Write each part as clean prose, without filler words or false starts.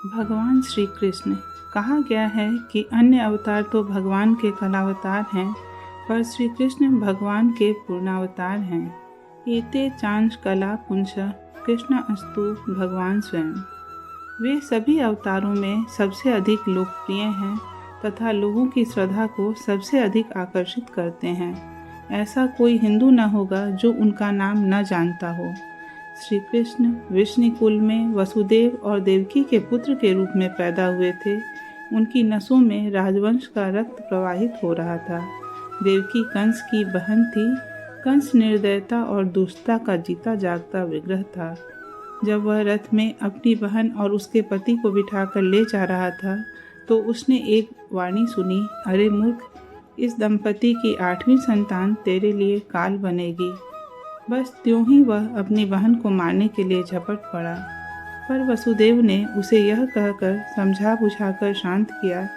भगवान श्री कृष्ण। कहा गया है कि अन्य अवतार तो भगवान के कलावतार हैं, पर श्री कृष्ण भगवान के पूर्णावतार हैं। एते चांश कला पुंस कृष्ण अस्तु भगवान स्वयं। वे सभी अवतारों में सबसे अधिक लोकप्रिय हैं तथा लोगों की श्रद्धा को सबसे अधिक आकर्षित करते हैं। ऐसा कोई हिंदू न होगा जो उनका नाम न जानता हो। श्री कृष्ण विष्णु कुल में वसुदेव और देवकी के पुत्र के रूप में पैदा हुए थे। उनकी नसों में राजवंश का रक्त प्रवाहित हो रहा था। देवकी कंस की बहन थी। कंस निर्दयता और दुष्टता का जीता जागता विग्रह था। जब वह रथ में अपनी बहन और उसके पति को बिठाकर ले जा रहा था तो उसने एक वाणी सुनी, अरे मूर्ख, इस दंपति की 8वीं संतान तेरे लिए काल बनेगी। बस त्यों ही वह अपनी बहन को मारने के लिए झपट पड़ा, पर वसुदेव ने उसे यह कहकर समझा बुझाकर शांत किया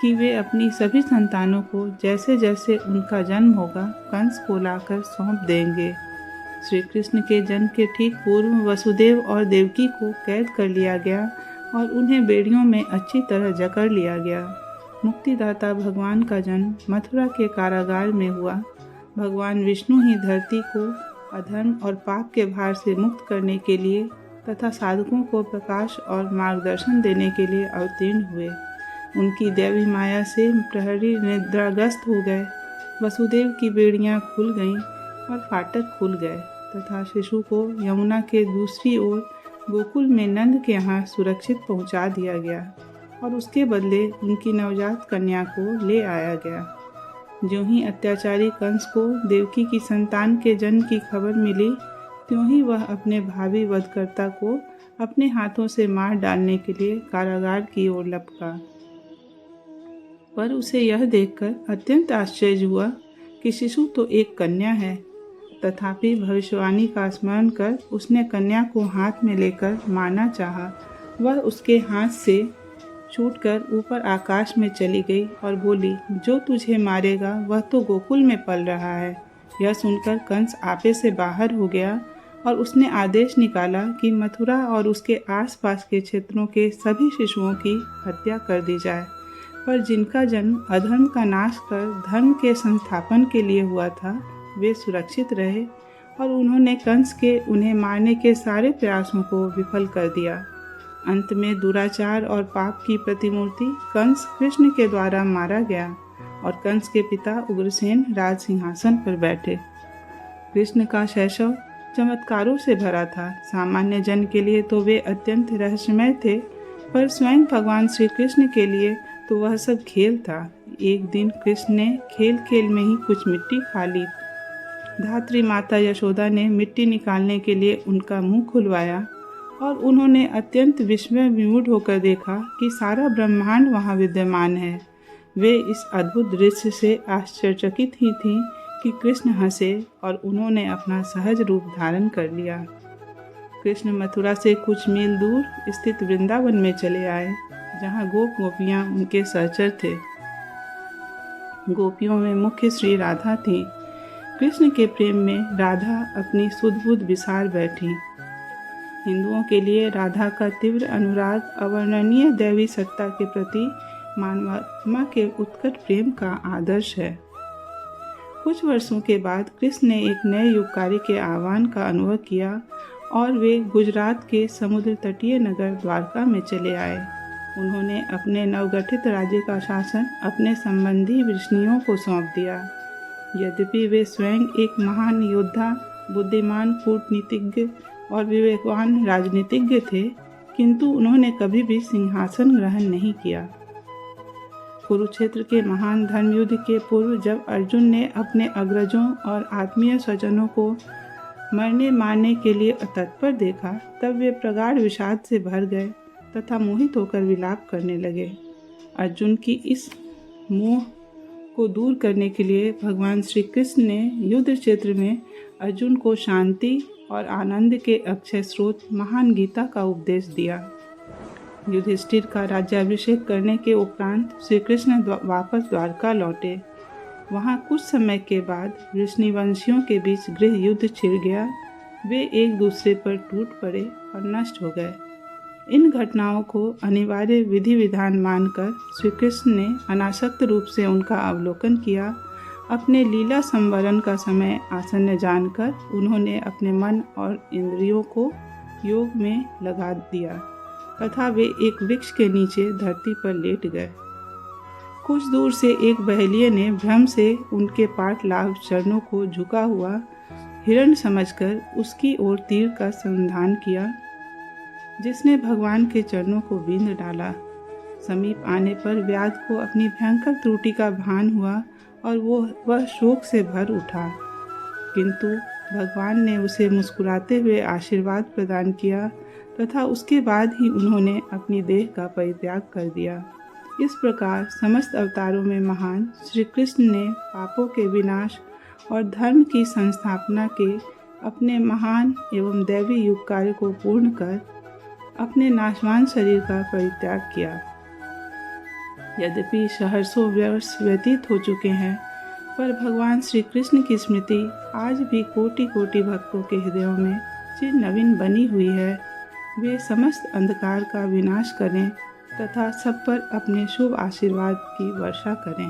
कि वे अपनी सभी संतानों को जैसे जैसे उनका जन्म होगा कंस को लाकर सौंप देंगे। श्री कृष्ण के जन्म के ठीक पूर्व वसुदेव और देवकी को कैद कर लिया गया और उन्हें बेड़ियों में अच्छी तरह जकड़ लिया गया। मुक्तिदाता भगवान का जन्म मथुरा के कारागार में हुआ। भगवान विष्णु ही धरती को अधर्म और पाप के भार से मुक्त करने के लिए तथा साधकों को प्रकाश और मार्गदर्शन देने के लिए अवतीर्ण हुए। उनकी दैवी माया से प्रहरी निद्राग्रस्त हो गए। वसुदेव की बेड़ियां खुल गईं और फाटक खुल गए तथा शिशु को यमुना के दूसरी ओर गोकुल में नंद के यहाँ सुरक्षित पहुँचा दिया गया और उसके बदले उनकी नवजात कन्या को ले आया गया। ज्यों ही अत्याचारी कंस को देवकी की संतान के जन्म की खबर मिली, त्यों ही वह अपने भावी वधकर्ता को अपने हाथों से मार डालने के लिए कारागार की ओर लपका। पर उसे यह देखकर अत्यंत आश्चर्य हुआ कि शिशु तो एक कन्या है। तथापि भविष्यवाणी का स्मरण कर उसने कन्या को हाथ में लेकर मारना चाहा। वह उसके हाथ से छूटकर ऊपर आकाश में चली गई और बोली, जो तुझे मारेगा वह तो गोकुल में पल रहा है। यह सुनकर कंस आपे से बाहर हो गया और उसने आदेश निकाला कि मथुरा और उसके आसपास के क्षेत्रों के सभी शिशुओं की हत्या कर दी जाए, पर जिनका जन्म अधर्म का नाश कर धर्म के संस्थापन के लिए हुआ था वे सुरक्षित रहे। और उन्होंने कंस के उन्हें मारने के सारे प्रयासों को विफल कर दिया। अंत में दुराचार और पाप की प्रतिमूर्ति कंस कृष्ण के द्वारा मारा गया और कंस के पिता उग्रसेन राज सिंहासन पर बैठे। कृष्ण का शैशव चमत्कारों से भरा था। सामान्य जन के लिए तो वे अत्यंत रहस्यमय थे, पर स्वयं भगवान श्री कृष्ण के लिए तो वह सब खेल था। एक दिन कृष्ण ने खेल खेल में ही कुछ मिट्टी खा ली। धात्री माता यशोदा ने मिट्टी निकालने के लिए उनका मुंह खुलवाया और उन्होंने अत्यंत विस्मय विमूढ़ होकर देखा कि सारा ब्रह्मांड वहाँ विद्यमान है। वे इस अद्भुत दृश्य से आश्चर्यचकित ही थीं कि कृष्ण हंसे और उन्होंने अपना सहज रूप धारण कर लिया। कृष्ण मथुरा से कुछ मील दूर स्थित वृंदावन में चले आए, जहाँ गोप गोपियाँ उनके सहचर थे। गोपियों में मुख्य श्री राधा थी। कृष्ण के प्रेम में राधा अपनी सुध-बुध बिसार बैठी। हिंदुओं के लिए राधा का तीव्र अनुराग अवर्णनीय दैवी सत्ता के प्रति मानवात्मा के उत्कट प्रेम का आदर्श है। कुछ वर्षों के बाद कृष्ण ने एक नए युगकारी के आह्वान का अनुभव किया और वे गुजरात के समुद्र तटीय नगर द्वारका में चले आए। उन्होंने अपने नवगठित राज्य का शासन अपने संबंधी वृष्णियों को सौंप दिया। यद्यपि वे स्वयं एक महान योद्धा, बुद्धिमान कूटनीतिज्ञ और विवेकवान राजनीतिज्ञ थे, किंतु उन्होंने कभी भी सिंहासन ग्रहण नहीं किया। कुरुक्षेत्र के महान धर्म युद्ध के पूर्व जब अर्जुन ने अपने अग्रजों और आत्मीय स्वजनों को मरने मारने के लिए तत्पर देखा, तब वे प्रगाढ़ विषाद से भर गए तथा मोहित होकर विलाप करने लगे। अर्जुन की इस मोह को दूर करने के लिए भगवान श्री कृष्ण ने युद्ध क्षेत्र में अर्जुन को शांति और आनंद के अक्षय स्रोत महान गीता का उपदेश दिया। युधिष्ठिर का राज्याभिषेक करने के उपरांत श्री कृष्ण वापस द्वारका लौटे। वहाँ कुछ समय के बाद वृष्णिवंशियों के बीच गृह युद्ध छिड़ गया। वे एक दूसरे पर टूट पड़े और नष्ट हो गए। इन घटनाओं को अनिवार्य विधि विधान मानकर श्री कृष्ण ने अनासक्त रूप से उनका अवलोकन किया। अपने लीला संवरण का समय आसन्न जानकर उन्होंने अपने मन और इंद्रियों को योग में लगा दिया तथा वे एक वृक्ष के नीचे धरती पर लेट गए। कुछ दूर से एक बहेलिये ने भ्रम से उनके पाटलाभ चरणों को झुका हुआ हिरण समझकर उसकी ओर तीर का संधान किया, जिसने भगवान के चरणों को बींध डाला। समीप आने पर व्याध को अपनी भयंकर त्रुटि का भान हुआ और वह शोक से भर उठा, किंतु भगवान ने उसे मुस्कुराते हुए आशीर्वाद प्रदान किया तथा उसके बाद ही उन्होंने अपनी देह का परित्याग कर दिया। इस प्रकार समस्त अवतारों में महान श्री कृष्ण ने पापों के विनाश और धर्म की संस्थापना के अपने महान एवं दैवी युग कार्य को पूर्ण कर अपने नाशवान शरीर का परित्याग किया। यद्यपि सहस्रों वर्ष व्यतीत हो चुके हैं, पर भगवान श्री कृष्ण की स्मृति आज भी कोटि कोटि भक्तों के हृदयों में चिर नवीन बनी हुई है। वे समस्त अंधकार का विनाश करें तथा सब पर अपने शुभ आशीर्वाद की वर्षा करें।